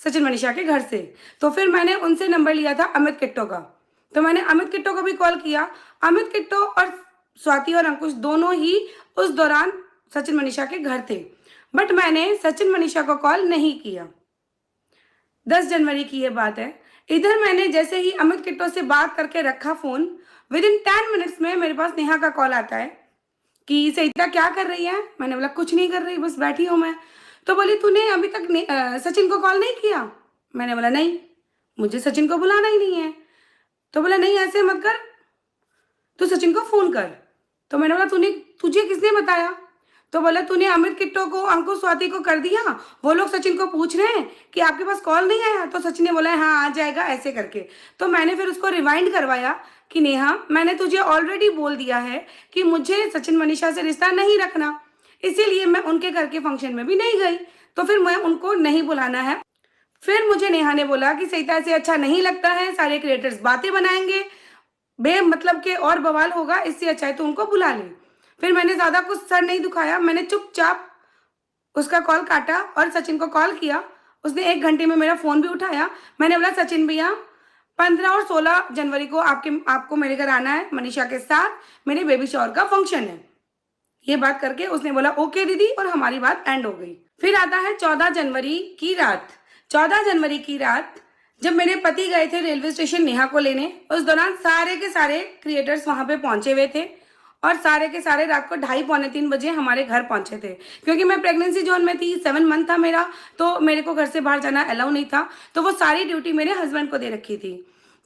सचिन मनीषा के घर से। तो फिर मैंने उनसे नंबर लिया था अमित किट्टो का, तो मैंने अमित किट्टो को भी कॉल किया। अमित किट्टो और स्वाति और अंकुश दोनों ही उस दौरान सचिन मनीषा के घर थे, बट मैंने सचिन मनीषा को कॉल नहीं किया। 10 जनवरी की ये बात है। इधर मैंने जैसे ही अमित किट्टो से बात करके रखा फोन, विद इन 10 मिनट्स में मेरे पास नेहा का कॉल आता है कि सरिता क्या कर रही है। मैंने बोला कुछ नहीं कर रही, बस बैठी हूँ मैं। तो बोली तूने अभी तक सचिन को कॉल नहीं किया। मैंने बोला नहीं, मुझे सचिन को बुलाना ही नहीं है। तो बोला नहीं ऐसे मत कर, तू सचिन को फोन कर। तो मैंने बोला तूने तुझे किसने बताया। तो बोला तूने अमित किट्टो को, अंकुश, स्वाति को कर दिया, वो लोग सचिन को पूछ रहे हैं कि आपके पास कॉल नहीं आया। तो सचिन ने बोला हाँ आ जाएगा ऐसे करके। तो मैंने फिर उसको रिवाइंड करवाया कि नेहा मैंने तुझे ऑलरेडी बोल दिया है कि मुझे सचिन मनीषा से रिश्ता नहीं रखना, इसीलिए मैं उनके घर के फंक्शन में भी नहीं गई, तो फिर मैं उनको नहीं बुलाना है। फिर मुझे नेहा ने बोला कि सरिता से अच्छा नहीं लगता है, सारे क्रिएटर्स बातें बनाएंगे, बेमतलब के और बवाल होगा, इससे अच्छा है तो उनको बुला ले। फिर मैंने ज्यादा कुछ सर नहीं दुखाया, मैंने चुपचाप उसका कॉल काटा और सचिन को कॉल किया। उसने 1 घंटे में मेरा फोन भी उठाया। मैंने बोला सचिन भैया 15 और 16 जनवरी को आपको मेरे घर आना है, मनीषा के साथ मेरे बेबी शॉवर का फंक्शन है। ये बात करके उसने बोला ओके दीदी, और हमारी बात एंड हो गई। फिर आता है 14 जनवरी की रात। 14 जनवरी की रात जब मेरे पति गए थे रेलवे स्टेशन नेहा को लेने, उस दौरान सारे के सारे क्रिएटर्स वहां पे पहुंचे हुए थे और सारे के सारे रात को 2:30 पौने 3 बजे हमारे घर पहुंचे थे। क्योंकि मैं प्रेगनेंसी जोन में थी, 7 मंथ था मेरा, तो मेरे को घर से बाहर जाना अलाउ नहीं था, तो वो सारी ड्यूटी मेरे हस्बैंड को दे रखी थी।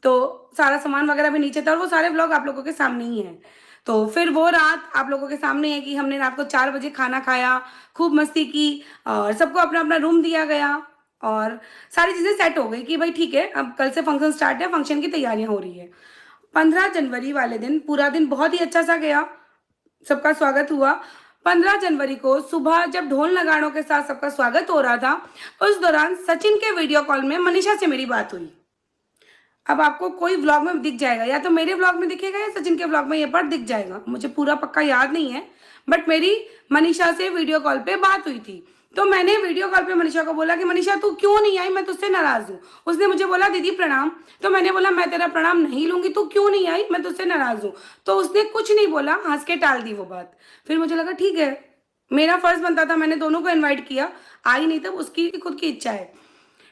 तो सारा सामान वगैरह भी नीचे था और वो सारे व्लॉग आप लोगों के सामने ही है। तो फिर वो रात आप लोगों के सामने है कि हमने रात को 4 बजे खाना खाया, खूब मस्ती की और सबको अपना अपना रूम दिया गया और सारी चीजें सेट हो गई कि भाई ठीक है अब कल से फंक्शन स्टार्ट है, फंक्शन की तैयारियां हो रही है। 15 जनवरी वाले दिन पूरा दिन बहुत ही अच्छा सा गया, सबका स्वागत हुआ। 15 जनवरी को सुबह जब ढोल नगाड़ों के साथ सबका स्वागत हो रहा था, उस दौरान सचिन के वीडियो कॉल में मनीषा से मेरी बात हुई। अब आपको कोई व्लॉग में दिख जाएगा, या तो मेरे व्लॉग में दिखेगा या सचिन के व्लॉग में ये पार्ट दिख जाएगा, मुझे पूरा पक्का याद नहीं है, बट मेरी मनीषा से वीडियो कॉल पे बात हुई थी। तो मैंने वीडियो कॉल पे मनीषा को बोला कि मनीषा तू क्यों नहीं आई, मैं तुझसे नाराज हूँ। उसने मुझे बोला दीदी प्रणाम। तो मैंने बोला मैं तेरा प्रणाम नहीं लूंगी, तू क्यों नहीं आई, मैं तुझसे नाराज हूँ। तो उसने कुछ नहीं बोला, हंस के टाल दी वो बात। फिर मुझे लगा ठीक है, मेरा फर्ज बनता था, मैंने दोनों को इन्वाइट किया, आई नहीं तब उसकी खुद की इच्छा है।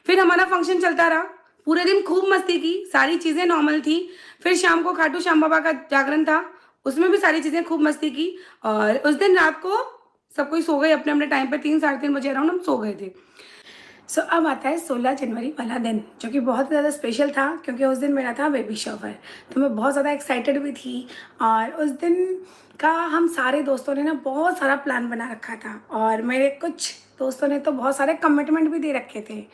फिर हमारा फंक्शन चलता रहा, पूरे दिन खूब मस्ती की, सारी चीजें नॉर्मल थी। फिर शाम को खाटू श्याम बाबा का जागरण था, उसमें भी सारी चीजें खूब मस्ती की। और उस दिन रात को सब कोई सो गए अपने अपने टाइम पे, 3 साढ़े 3 बजे अराउंड हम सो गए थे। सो अब आता है 16 जनवरी वाला दिन, जो कि बहुत ज़्यादा स्पेशल था क्योंकि उस दिन मेरा था बेबी शॉवर। तो मैं बहुत ज़्यादा एक्साइटेड भी थी और उस दिन का हम सारे दोस्तों ने ना बहुत सारा प्लान बना रखा था और मेरे कुछ दोस्तों ने तो बहुत सारे कमिटमेंट भी दे रखे थे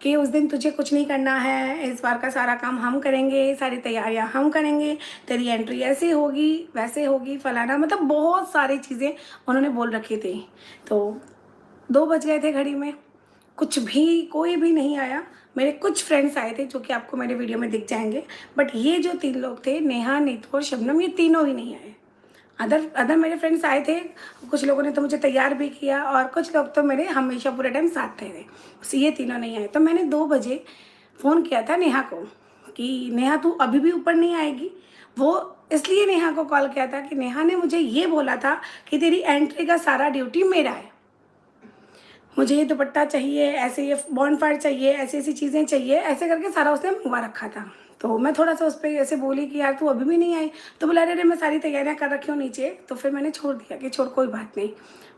कि उस दिन तुझे कुछ नहीं करना है, इस बार का सारा काम हम करेंगे, सारी तैयारियां हम करेंगे, तेरी एंट्री ऐसे होगी वैसे होगी फलाना, मतलब बहुत सारी चीज़ें उन्होंने बोल रखी थी। तो 2 बज गए थे घड़ी में, कुछ भी कोई भी नहीं आया। मेरे कुछ फ्रेंड्स आए थे जो कि आपको मेरे वीडियो में दिख जाएंगे, बट ये जो 3 लोग थे नेहा, नीतू और शबनम, ये तीनों ही नहीं आए। अदर मेरे फ्रेंड्स आए थे, कुछ लोगों ने तो मुझे तैयार भी किया और कुछ लोग तो मेरे हमेशा पूरे टाइम साथ रहे थे, बस ये तीनों नहीं आए। तो मैंने 2 बजे फ़ोन किया था नेहा को कि नेहा तू अभी भी ऊपर नहीं आएगी। वो इसलिए नेहा को कॉल किया था कि नेहा ने मुझे ये बोला था कि तेरी एंट्री का सारा ड्यूटी मेरा है, मुझे ये दुपट्टा चाहिए, ऐसे ये बॉनफायर चाहिए, ऐसी ऐसी चीज़ें चाहिए, ऐसे करके सारा उसने मंगवा रखा था। तो मैं थोड़ा सा उस पर ऐसे बोली कि यार तू अभी भी नहीं आई। तो बोला अरे मैं सारी तैयारियां कर रखी हूँ नीचे। तो फिर मैंने छोड़ दिया कि छोड़ कोई बात नहीं।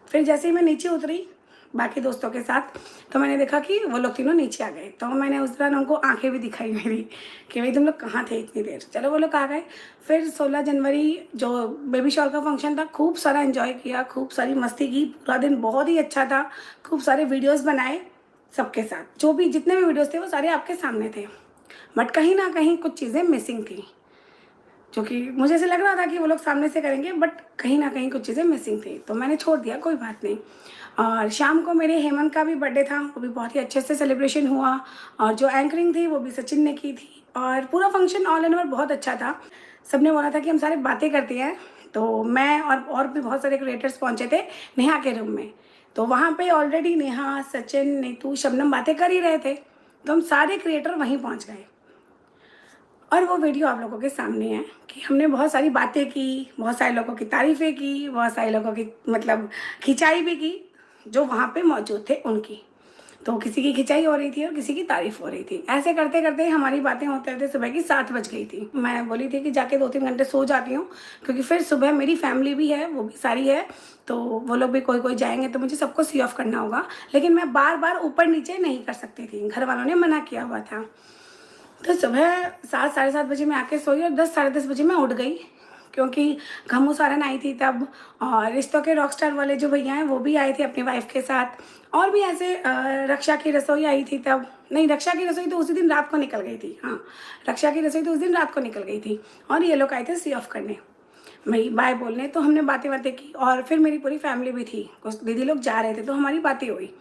फिर जैसे ही मैं नीचे उतरी बाकी दोस्तों के साथ, तो मैंने देखा कि वो लोग तीनों नीचे आ गए। तो मैंने उस दौरान उनको आंखें भी दिखाई मेरी कि भाई तुम लोग कहाँ थे इतनी देर, चलो वो लोग आ गए। फिर 16 जनवरी जो बेबी शॉवर का फंक्शन था, खूब सारा एंजॉय किया, खूब सारी मस्ती की, पूरा दिन बहुत ही अच्छा था, खूब सारे वीडियोज़ बनाए सबके साथ। जो भी जितने भी वीडियोज़ थे वो सारे आपके सामने थे, बट कहीं ना कहीं कुछ चीज़ें मिसिंग थी, जो कि मुझे ऐसे लग रहा था कि वो लोग सामने से करेंगे, बट कहीं ना कहीं कुछ चीज़ें मिसिंग थी, तो मैंने छोड़ दिया, कोई बात नहीं। और शाम को मेरे हेमंत का भी बर्थडे था, वो भी बहुत ही अच्छे से सेलिब्रेशन हुआ और जो एंकरिंग थी वो भी सचिन ने की थी और पूरा फंक्शन ऑल एंड ओवर बहुत अच्छा था। सबने बोला था कि हम सारे बातें करते हैं, तो मैं और भी बहुत सारे क्रिएटर्स पहुंचे थे नेहा के रूम में। तो वहाँ पे ऑलरेडी नेहा, सचिन, नीतू, शबनम बातें कर ही रहे थे। तो हम सारे क्रिएटर वहीं पहुंच गए और वो वीडियो आप लोगों के सामने है कि हमने बहुत सारी बातें की, बहुत सारे लोगों की तारीफ़ें की, बहुत सारे लोगों की मतलब खिंचाई भी की जो वहाँ पे मौजूद थे उनकी। तो किसी की खिंचाई हो रही थी और किसी की तारीफ़ हो रही थी। ऐसे करते करते हमारी बातें होते होते सुबह की 7 बज गई थी। मैं बोली थी कि जाके 2-3 घंटे सो जाती हूँ, क्योंकि फिर सुबह मेरी फैमिली भी है, वो भी सारी है, तो वो लोग भी कोई कोई जाएंगे तो मुझे सबको सी ऑफ करना होगा। लेकिन मैं बार बार ऊपर नीचे नहीं कर सकती थी, घर वालों ने मना किया हुआ था। तो सुबह 7 साढ़े 7 बजे मैं आके सोई और 10 साढ़े 10 बजे मैं उठ गई, क्योंकि घमू सारन आई थी तब, और रिश्तों के रॉकस्टार वाले जो भैया हैं वो भी आए थे अपनी वाइफ के साथ, और भी ऐसे रक्षा की रसोई आई थी तब। नहीं, रक्षा की रसोई तो उसी दिन रात को निकल गई थी। हाँ, रक्षा की रसोई तो उस दिन रात को निकल गई थी और ये लोग आए थे सी ऑफ करने, मेरी बाय बोलने। तो हमने बातें बातें की और फिर मेरी पूरी फैमिली भी थी, कुछ दीदी लोग जा रहे थे तो हमारी बातें हुई।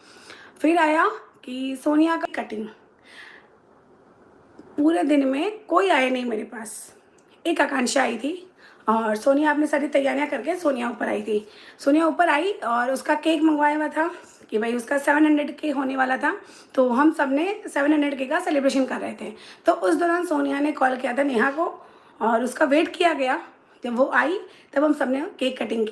फिर आया कि सोनिया का कटिंग। पूरे दिन में कोई आया नहीं मेरे पास, एक आकांक्षा आई थी और सोनिया अपनी सारी तैयारियां करके सोनिया ऊपर आई थी। सोनिया ऊपर आई और उसका केक मंगवाया हुआ था कि भाई उसका 700 के होने वाला था, तो हम सब ने 700 के का सेलिब्रेशन कर रहे थे। तो उस दौरान सोनिया ने कॉल किया था नेहा को और उसका वेट किया गया। जब वो आई तब हम सब ने केक कटिंग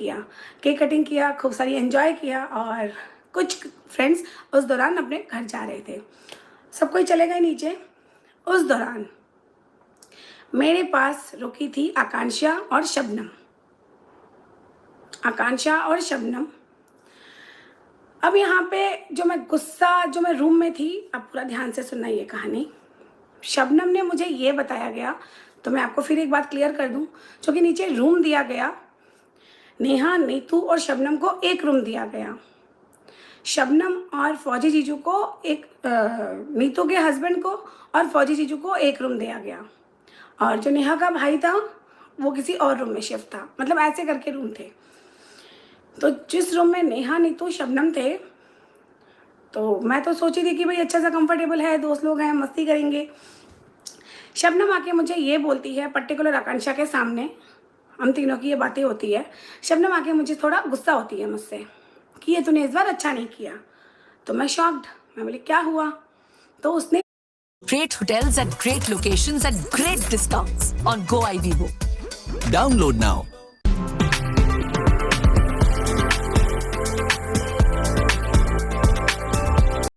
किया, खूब सारी एंजॉय किया और कुछ फ्रेंड्स उस दौरान अपने घर जा रहे थे। सब कोई चले गए नीचे। उस दौरान मेरे पास रुकी थी आकांक्षा और शबनम। अब यहाँ पे जो मैं रूम में थी, अब पूरा ध्यान से सुनना ये कहानी। शबनम ने मुझे ये बताया गया, तो मैं आपको फिर एक बात क्लियर कर दूं, जो कि नीचे रूम दिया गया, नेहा, नीतू और शबनम को एक रूम दिया गया। शबनम और फौजी जीजू को एक, नीतू के हस्बैंड को और फौजी जीजू को एक रूम दिया गया, और जो नेहा का भाई था वो किसी और रूम में शिफ्ट था। मतलब ऐसे करके रूम थे। तो जिस रूम में नेहा, नीतू, शबनम थे, तो मैं तो सोची थी कि भाई अच्छा सा कंफर्टेबल है, दोस्त लोग हैं, मस्ती करेंगे। शबनम आके मुझे ये बोलती है, पर्टिकुलर आकांक्षा के सामने हम तीनों की ये बातें होती है, शबनम आके मुझे थोड़ा गुस्सा होती है मुझसे कि ये तूने इस बार अच्छा नहीं किया। तो मैं शॉक्ड, मैं बोली क्या हुआ? तो उसने Great hotels at great locations at great discounts on GoIBibo. Download now